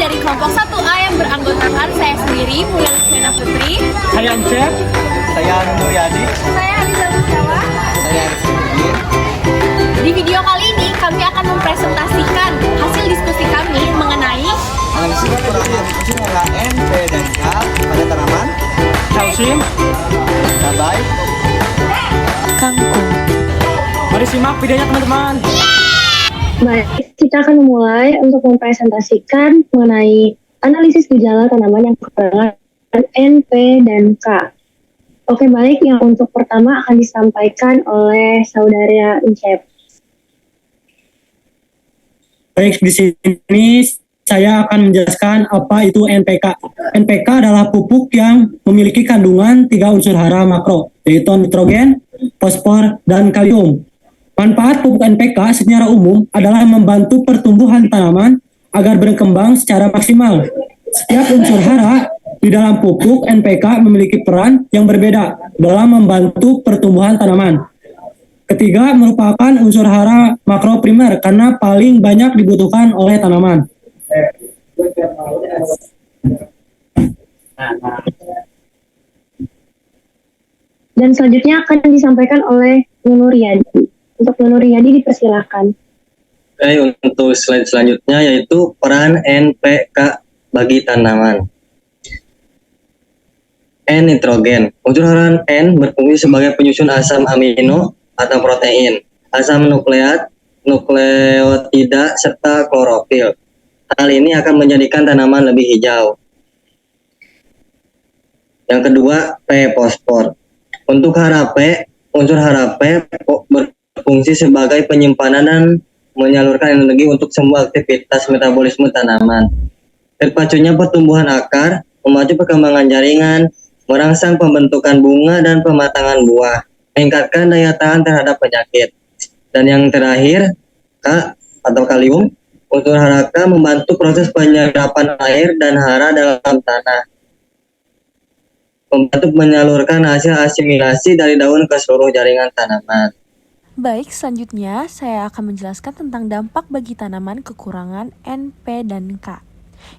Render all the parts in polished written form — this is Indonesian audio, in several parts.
dari kelompok 1A yang beranggotakan saya sendiri, Mulia Lutfiana Putri. Saya Encep. Saya Nur Yadi. Saya Aliza Mustawa. Saya Arif Nurdin. Di video kali ini kami akan mempresentasikan hasil diskusi kami mengenai Analisis kekurangan unsur hara N, P, dan K pada tanaman Calcium. cabai. Kangkung. Mari simak videonya teman-teman. Baik, kita akan memulai untuk mempresentasikan mengenai analisis gejala tanaman yang kekurangan N, P, dan K. Oke, baik, yang untuk pertama akan disampaikan oleh saudara Encep. Baik, di sini saya akan menjelaskan apa itu NPK. NPK adalah pupuk yang memiliki kandungan 3 unsur hara makro, yaitu nitrogen, fosfor, dan kalium. Manfaat pupuk NPK secara umum adalah membantu pertumbuhan tanaman agar berkembang secara maksimal. Setiap unsur hara di dalam pupuk NPK memiliki peran yang berbeda dalam membantu pertumbuhan tanaman. Ketiga, merupakan unsur hara makro primer karena paling banyak dibutuhkan oleh tanaman. Dan selanjutnya akan disampaikan oleh Nur Yadi. Untuk Nur Yadi dipersilakan. Oke, untuk slide selanjutnya yaitu peran NPK bagi tanaman. N nitrogen. Unsur hara N berfungsi sebagai penyusun asam amino atau protein, asam nukleat, nukleotida, serta klorofil. Hal ini akan menjadikan tanaman lebih hijau. Yang kedua, P fosfor. Untuk hara P, unsur hara P berfungsi sebagai penyimpanan dan menyalurkan energi untuk semua aktivitas metabolisme tanaman. Terpacunya pertumbuhan akar, memacu perkembangan jaringan, merangsang pembentukan bunga dan pematangan buah, meningkatkan daya tahan terhadap penyakit. Dan yang terakhir, K atau kalium, unsur hara K membantu proses penyerapan air dan hara dalam tanah, membantu menyalurkan hasil asimilasi dari daun ke seluruh jaringan tanaman. Baik, selanjutnya saya akan menjelaskan tentang dampak bagi tanaman kekurangan N, P, dan K.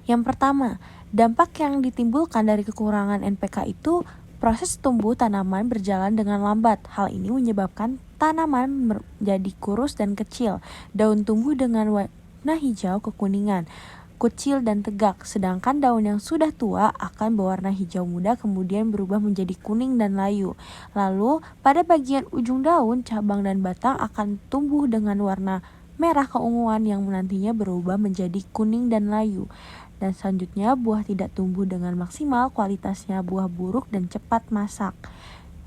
Yang pertama, dampak yang ditimbulkan dari kekurangan NPK itu proses tumbuh tanaman berjalan dengan lambat. Hal ini menyebabkan tanaman menjadi kurus dan kecil. Daun tumbuh dengan warna hijau kekuningan, kecil dan tegak, sedangkan daun yang sudah tua akan berwarna hijau muda kemudian berubah menjadi kuning dan layu. Lalu, pada bagian ujung daun, cabang dan batang akan tumbuh dengan warna merah keunguan yang nantinya berubah menjadi kuning dan layu. Dan selanjutnya, buah tidak tumbuh dengan maksimal, kualitasnya buah buruk dan cepat masak.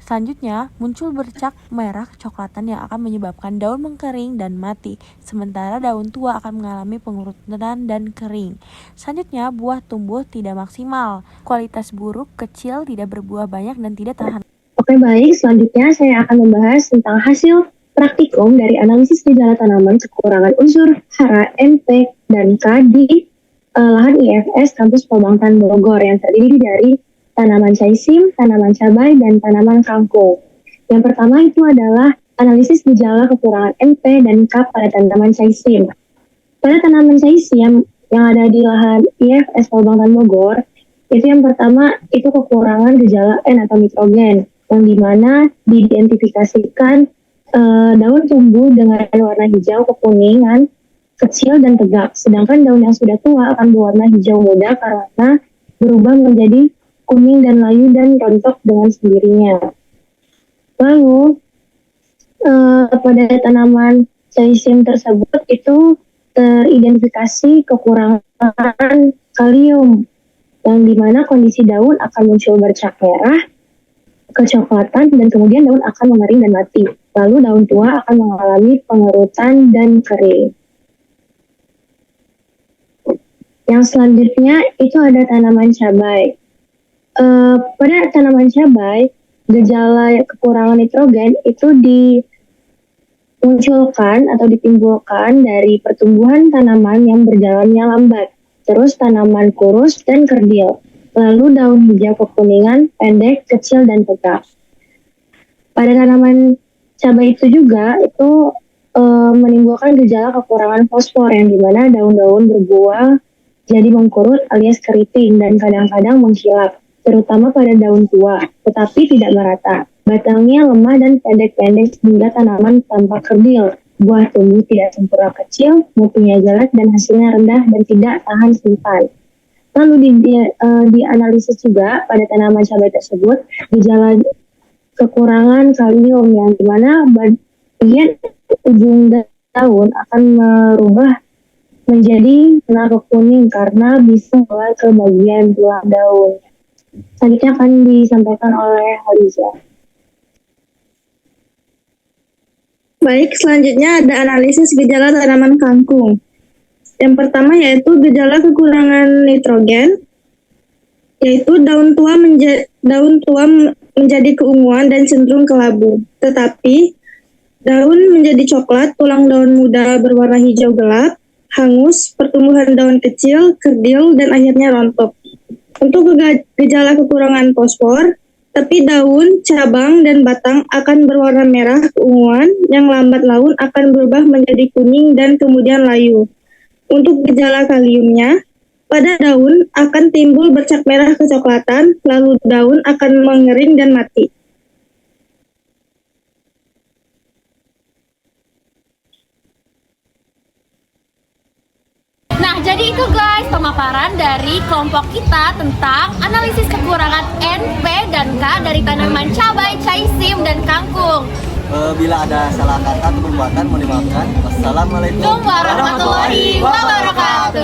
Selanjutnya, muncul bercak merah kecoklatan yang akan menyebabkan daun mengkering dan mati, sementara daun tua akan mengalami pengurutan dan kering. Selanjutnya, buah tumbuh tidak maksimal, kualitas buruk, kecil, tidak berbuah banyak, dan tidak tahan. Oke, baik, selanjutnya saya akan membahas tentang hasil praktikum dari analisis gejala tanaman kekurangan unsur hara N, P, dan K di lahan IFS Kampus Pembangtan Bogor yang terdiri dari tanaman caesim, tanaman cabai, dan tanaman kangkung. Yang pertama itu adalah analisis gejala kekurangan N, P, dan K pada tanaman caesim. Pada tanaman caesim yang ada di lahan IFS Pembangtan Bogor, itu yang pertama itu kekurangan gejala N atau nitrogen, yang dimana diidentifikasikan daun tumbuh dengan warna hijau kekuningan, kecil dan tegak, sedangkan daun yang sudah tua akan berwarna hijau muda karena berubah menjadi kuning dan layu dan rontok dengan sendirinya. Lalu pada tanaman caesim tersebut itu teridentifikasi kekurangan kalium, yang dimana kondisi daun akan muncul bercak merah, kecoklatan, dan kemudian daun akan mengering dan mati. Lalu daun tua akan mengalami pengerutan dan kering. Yang selanjutnya itu ada tanaman cabai. Pada tanaman cabai, gejala kekurangan nitrogen itu dimunculkan atau ditimbulkan dari pertumbuhan tanaman yang berjalannya lambat, terus tanaman kurus dan kerdil, lalu daun hijau kekuningan, pendek, kecil, dan tegak. Pada tanaman cabai itu juga menimbulkan gejala kekurangan fosfor, yang dimana daun-daun berbuah jadi mengkurut alias keriting dan kadang-kadang mengkilap, terutama pada daun tua, tetapi tidak merata. Batangnya lemah dan pendek-pendek sehingga tanaman tampak kerdil. Buah tumbuh tidak sempurna kecil, mutunya jelek dan hasilnya rendah dan tidak tahan simpan. Lalu dianalisis juga pada tanaman cabai tersebut gejala kekurangan kalium yang dimana bagian ujung daun akan berubah menjadi warna kuning karena bisa keluar ke bagian tulang daun. Selanjutnya akan disampaikan oleh Haliza. Baik, selanjutnya ada analisis gejala tanaman kangkung. Yang pertama yaitu gejala kekurangan nitrogen, yaitu daun tua menjadi keunguan dan cenderung kelabu. Tetapi daun menjadi coklat, tulang daun muda berwarna hijau gelap, hangus, pertumbuhan daun kecil, kerdil, dan akhirnya rontok. Untuk gejala kekurangan fosfor, tepi daun, cabang, dan batang akan berwarna merah keunguan, yang lambat laun akan berubah menjadi kuning dan kemudian layu. Untuk gejala kaliumnya, pada daun akan timbul bercak merah kecoklatan, lalu daun akan mengering dan mati. Nah, jadi itu guys pemaparan dari kelompok kita tentang analisis kekurangan N, P, dan K dari tanaman cabai, caisim, dan kangkung. Bila ada salah kata atau perbuatan, mohon dimaafkan. Wassalamualaikum Warahmatullahi wabarakatuh.